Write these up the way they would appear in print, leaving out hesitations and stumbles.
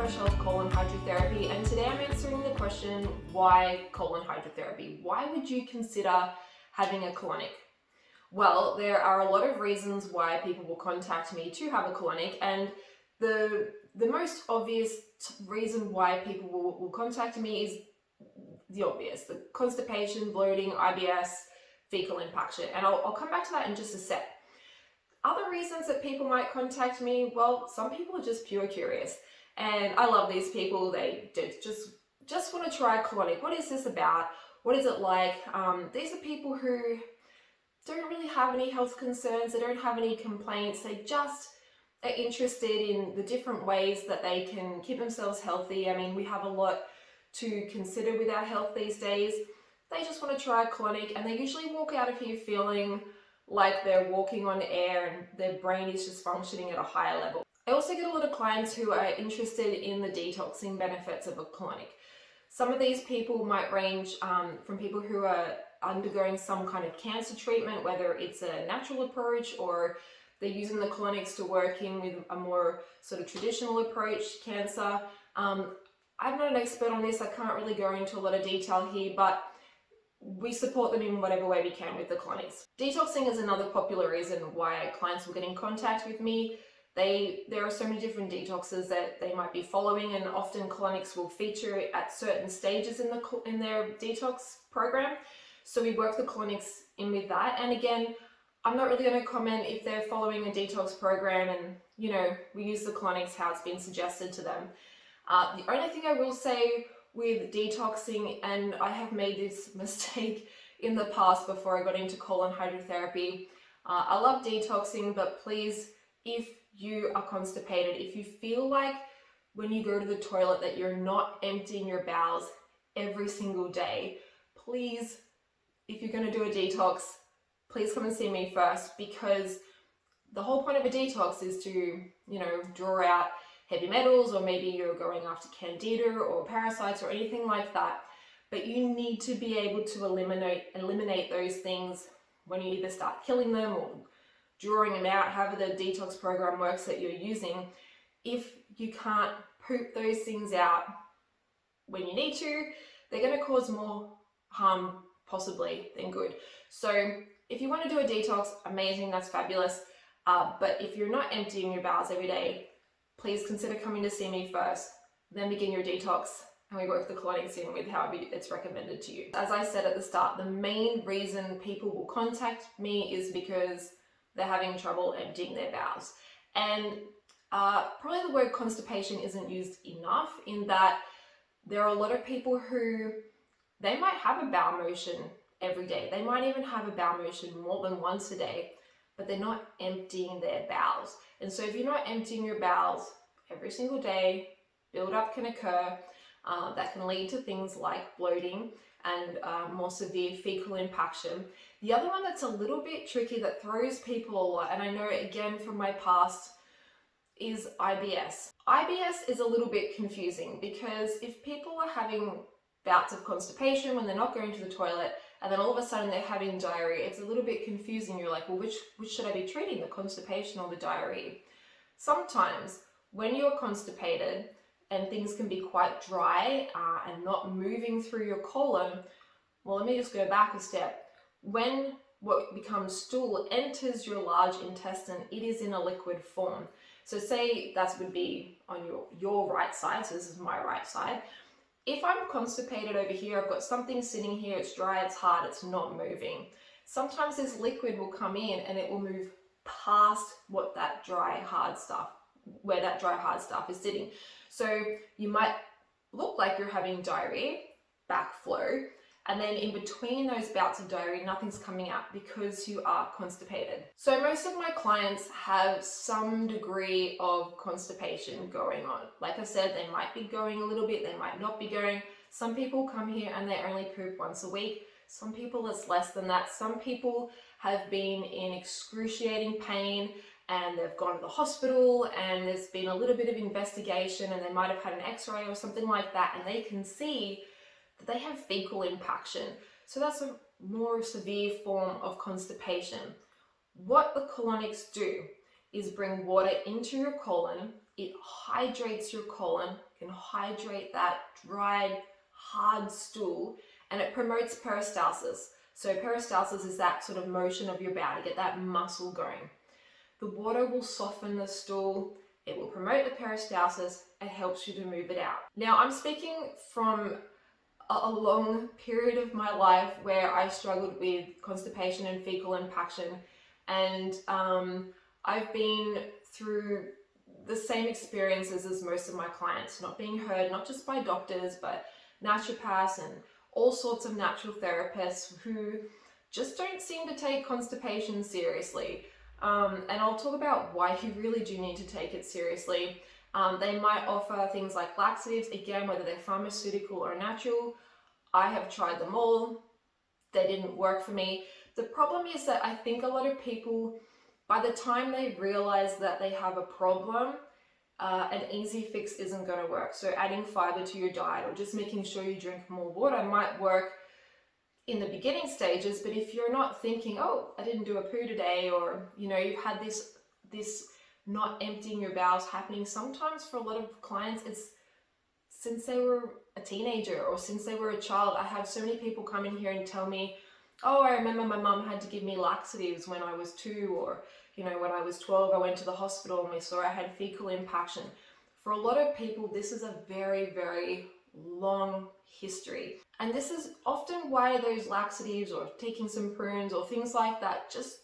Rochelle of Colon Hydrotherapy, and today I'm answering the question, why colon hydrotherapy? Why would you consider having a colonic? Well, there are a lot of reasons why people will contact me to have a colonic, and the most obvious reason why people will contact me is the obvious: the constipation, bloating, IBS, fecal impaction, and I'll come back to that in just a sec. Other reasons that people might contact me, well, some people are just pure curious, and I love these people. They just want to try colonic. What is this about? What is it like? These are people who don't really have any health concerns. They don't have any complaints. They just are interested in the different ways that they can keep themselves healthy. I mean, we have a lot to consider with our health these days. They just want to try a colonic, and they usually walk out of here feeling like they're walking on air and their brain is just functioning at a higher level. I also get a lot of clients who are interested in the detoxing benefits of a colonic. Some of these people might range from people who are undergoing some kind of cancer treatment, whether it's a natural approach or they're using the colonics to work in with a more sort of traditional approach to cancer. I'm not an expert on this. I can't really go into a lot of detail here, but we support them in whatever way we can with the colonics. Detoxing is another popular reason why clients will get in contact with me. There are so many different detoxes that they might be following, and often colonics will feature at certain stages in their detox program. So we work the colonics in with that. And again, I'm not really going to comment if they're following a detox program and, we use the colonics how it's been suggested to them. The only thing I will say with detoxing, and I have made this mistake in the past before I got into colon hydrotherapy, I love detoxing, but please, if you are constipated, if you feel like when you go to the toilet that you're not emptying your bowels every single day, please, if you're going to do a detox, please come and see me first, because the whole point of a detox is to, draw out heavy metals, or maybe you're going after candida or parasites or anything like that. But you need to be able to eliminate those things when you either start killing them or drawing them out, however the detox program works that you're using. If you can't poop those things out when you need to, they're going to cause more harm possibly than good. So if you want to do a detox, amazing, that's fabulous. But if you're not emptying your bowels every day, please consider coming to see me first, then begin your detox, and we work the colonics in with however it's recommended to you. As I said at the start, the main reason people will contact me is because they're having trouble emptying their bowels. And probably the word constipation isn't used enough, in that there are a lot of people who, they might have a bowel motion every day. They might even have a bowel motion more than once a day, but they're not emptying their bowels. And so if you're not emptying your bowels every single day, buildup can occur. That can lead to things like bloating and more severe fecal impaction. The other one that's a little bit tricky that throws people a lot, and I know again from my past, is IBS. IBS is a little bit confusing, because if people are having bouts of constipation when they're not going to the toilet, and then all of a sudden they're having diarrhea, it's a little bit confusing. You're like, well, which should I be treating, the constipation or the diarrhea? Sometimes when you're constipated and things can be quite dry and not moving through your colon, well, let me just go back a step. When what becomes stool enters your large intestine, it is in a liquid form. So say that would be on your right side, so this is my right side. If I'm constipated over here, I've got something sitting here, it's dry, it's hard, it's not moving. Sometimes this liquid will come in and it will move past what that dry, hard stuff, where that dry, hard stuff is sitting. So you might look like you're having diarrhea, backflow, and then in between those bouts of diarrhea, nothing's coming out because you are constipated. So most of my clients have some degree of constipation going on. Like I said, they might be going a little bit, they might not be going. Some people come here and they only poop once a week. Some people it's less than that. Some people have been in excruciating pain and they've gone to the hospital and there's been a little bit of investigation and they might have had an x-ray or something like that, and they can see that they have fecal impaction. So that's a more severe form of constipation. What the colonics do is bring water into your colon, it hydrates your colon, can hydrate that dried, hard stool, and it promotes peristalsis. So peristalsis is that sort of motion of your bowel to get that muscle going. The water will soften the stool, it will promote the peristalsis, it helps you to move it out. Now, I'm speaking from a long period of my life where I struggled with constipation and fecal impaction, and I've been through the same experiences as most of my clients, not being heard, not just by doctors, but naturopaths and all sorts of natural therapists who just don't seem to take constipation seriously. And I'll talk about why you really do need to take it seriously. They might offer things like laxatives, again, whether they're pharmaceutical or natural. I have tried them all. They didn't work for me. The problem is that I think a lot of people, by the time they realize that they have a problem, an easy fix isn't going to work. So adding fiber to your diet or just making sure you drink more water might work in the beginning stages, but if you're not thinking, oh, I didn't do a poo today, or you've had this not emptying your bowels happening, sometimes for a lot of clients it's since they were a teenager or since they were a child. I have so many people come in here and tell me, oh, I remember my mum had to give me laxatives when I was 2, or when I was 12 I went to the hospital and we saw I had fecal impaction. For a lot of people this is a very, very long history, and this is often why those laxatives or taking some prunes or things like that just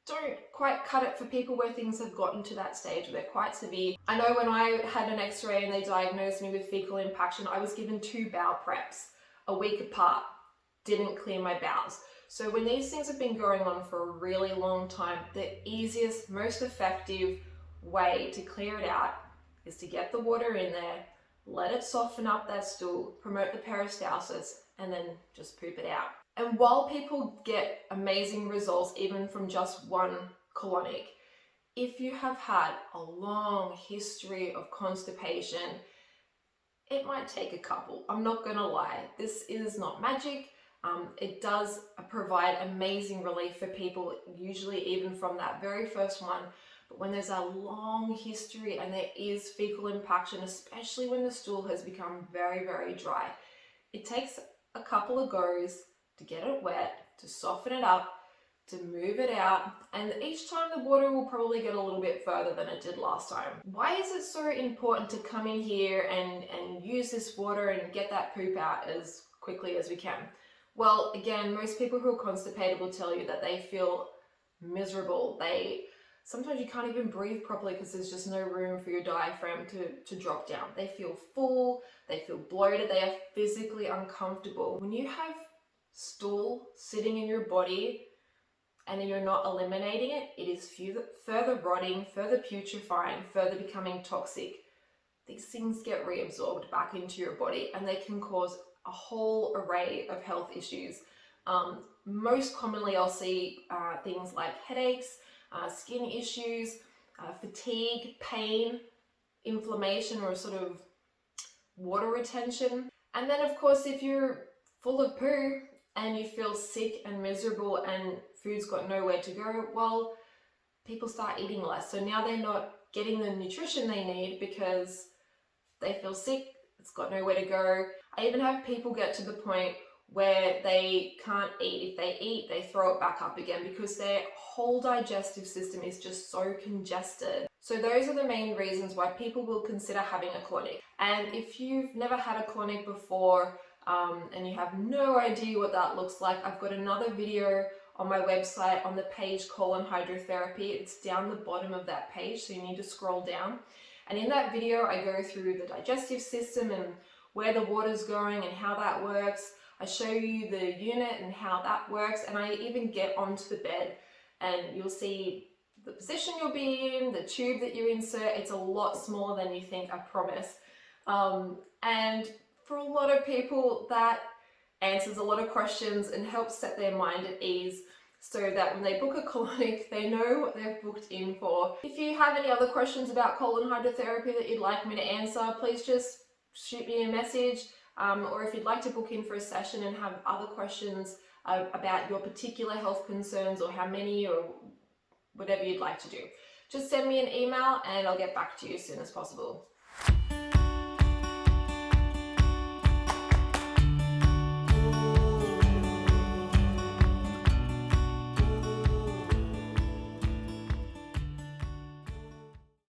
don't quite cut it for people where things have gotten to that stage where they're quite severe. I know when I had an x-ray and they diagnosed me with fecal impaction, I was given 2 bowel preps a week apart, didn't clear my bowels. So when these things have been going on for a really long time, the easiest, most effective way to clear it out is to get the water in there, let it soften up that stool, promote the peristalsis, and then just poop it out. And while people get amazing results even from just one colonic, if you have had a long history of constipation, it might take a couple. I'm not gonna lie, this is not magic. It does provide amazing relief for people, usually even from that very first one. But when there's a long history and there is fecal impaction, especially when the stool has become very, very dry, it takes a couple of goes to get it wet, to soften it up, to move it out, and each time the water will probably get a little bit further than it did last time. Why is it so important to come in here and use this water and get that poop out as quickly as we can? Well, again, most people who are constipated will tell you that they feel miserable. Sometimes you can't even breathe properly because there's just no room for your diaphragm to drop down. They feel full, they feel bloated, they are physically uncomfortable. When you have stool sitting in your body and you're not eliminating it, it is further rotting, further putrefying, further becoming toxic. These things get reabsorbed back into your body and they can cause a whole array of health issues. Most commonly I'll see things like headaches, skin issues, fatigue, pain, inflammation, or sort of water retention. And then of course if you're full of poo and you feel sick and miserable and food's got nowhere to go, well, people start eating less. So now they're not getting the nutrition they need because they feel sick, it's got nowhere to go. I even have people get to the point where they can't eat. If they eat, they throw it back up again because their whole digestive system is just so congested. So those are the main reasons why people will consider having a colonic. And if you've never had a colonic before and you have no idea what that looks like, I've got another video on my website on the page Colon Hydrotherapy. It's down the bottom of that page, so you need to scroll down. And in that video, I go through the digestive system and where the water's going and how that works. I show you the unit and how that works, and I even get onto the bed and you'll see the position you'll be in, the tube that you insert. It's a lot smaller than you think, I promise. And for a lot of people, that answers a lot of questions and helps set their mind at ease so that when they book a colonic, they know what they've booked in for. If you have any other questions about colon hydrotherapy that you'd like me to answer, please just shoot me a message. Or if you'd like to book in for a session and have other questions about your particular health concerns or how many or whatever you'd like to do, just send me an email and I'll get back to you as soon as possible.